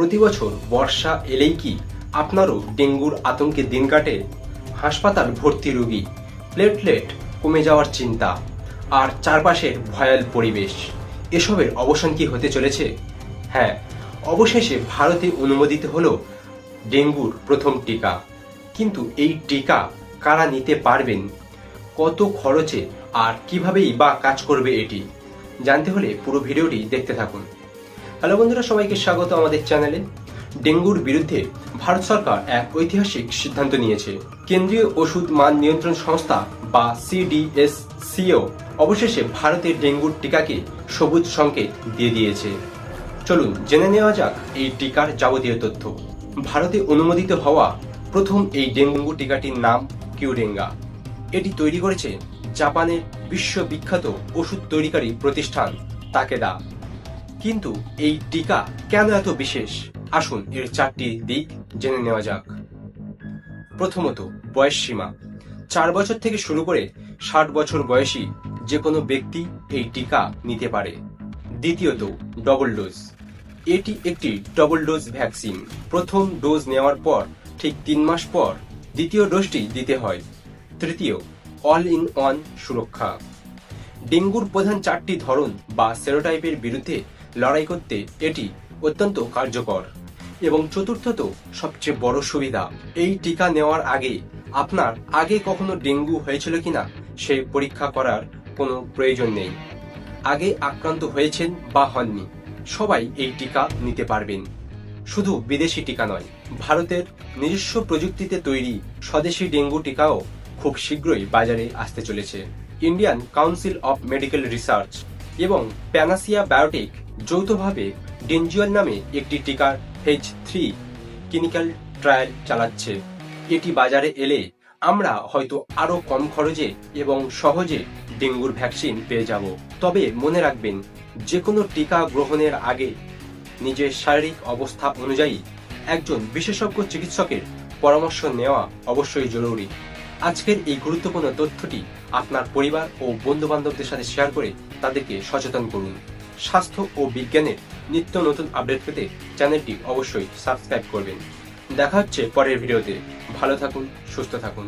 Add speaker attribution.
Speaker 1: প্রতি বছর বর্ষা এলেই কি আপনারও ডেঙ্গুর আতঙ্কে দিন কাটে? হাসপাতাল ভর্তি রোগী, প্লেটলেট কমে যাওয়ার চিন্তা, আর চারপাশের ভয়াল পরিবেশ, এসবের অবসান কি হতে চলেছে? হ্যাঁ, অবশেষে ভারতে অনুমোদিত হলো ডেঙ্গুর প্রথম টিকা। কিন্তু এই টিকা কারা নিতে পারবেন, কত খরচে, আর কিভাবেই বা কাজ করবে এটি জানতে হলে পুরো ভিডিওটি দেখতে থাকুন। হ্যালো বন্ধুরা, সবাইকে স্বাগত আমাদের চ্যানেলে। ডেঙ্গুর বিরুদ্ধে ভারত সরকার এক ঐতিহাসিক সিদ্ধান্ত নিয়েছে। কেন্দ্রীয় ওষুধ মান নিয়ন্ত্রণ সংস্থা বা CDSCO অবশেষে ভারতের ডেঙ্গুর টিকাকে সবুজ সংকেত দিয়ে দিয়েছে। চলুন জেনে নেওয়া যাক এই টিকার যাবতীয় তথ্য। ভারতে অনুমোদিত হওয়া প্রথম এই ডেঙ্গু টিকাটির নাম কিউডেঙ্গা। এটি তৈরি করেছে জাপানের বিশ্ববিখ্যাত ওষুধ তৈরিকারী প্রতিষ্ঠান তাকেদা। কিন্তু এই টিকা কেন এত বিশেষ, আসুন এর চারটি দিক জেনে নেওয়া যাক। প্রথমত, বয়স সীমা। 4 বছর থেকে শুরু করে 60 বছর বয়সী যে কোনো ব্যক্তি এই টিকা নিতে পারে। দ্বিতীয়ত, ডবল ডোজ। এটি একটি ডবল ডোজ ভ্যাকসিন। প্রথম ডোজ নেওয়ার পর ঠিক 3 মাস পর দ্বিতীয় ডোজটি দিতে হয়। তৃতীয়, অল ইন ওয়ান সুরক্ষা। ডেঙ্গুর প্রধান 4টি ধরন বা সেরোটাইপের বিরুদ্ধে লড়াই করতে এটি অত্যন্ত কার্যকর। এবং চতুর্থত, সবচেয়ে বড় সুবিধা, এই টিকা নেওয়ার আগে আপনার আগে কখনো ডেঙ্গু হয়েছিল কিনা সে পরীক্ষা করার কোনো প্রয়োজন নেই। আগে আক্রান্ত হয়েছেন বা হননি, সবাই এই টিকা নিতে পারবেন। শুধু বিদেশি টিকা নয়, ভারতের নিজস্ব প্রযুক্তিতে তৈরি স্বদেশি ডেঙ্গু টিকাও খুব শীঘ্রই বাজারে আসতে চলেছে। Indian council of medical research এবং প্যানাসিয়া বায়োটেক যৌথভাবে ডেনজুয়াল নামে একটি টিকার ফেজ 3 ক্লিনিক্যাল ট্রায়াল চালাচ্ছে। এটি বাজারে এলে আমরা হয়তো আরো কম খরচে এবং সহজে ডেঙ্গুর ভ্যাকসিন পেয়ে যাব। তবে মনে রাখবেন, যে কোনো টিকা গ্রহণের আগে নিজের শারীরিক অবস্থা অনুযায়ী একজন বিশেষজ্ঞ চিকিৎসকের পরামর্শ নেওয়া অবশ্যই জরুরি। আজকের এই গুরুত্বপূর্ণ তথ্যটি আপনার পরিবার ও বন্ধু বান্ধবদের সাথে শেয়ার করে তাদেরকে সচেতন করুন। স্বাস্থ্য ও বিজ্ঞানের নিত্য নতুন আপডেট পেতে চ্যানেলটি অবশ্যই সাবস্ক্রাইব করবেন। দেখা হচ্ছে পরের ভিডিওতে। ভালো থাকুন, সুস্থ থাকুন।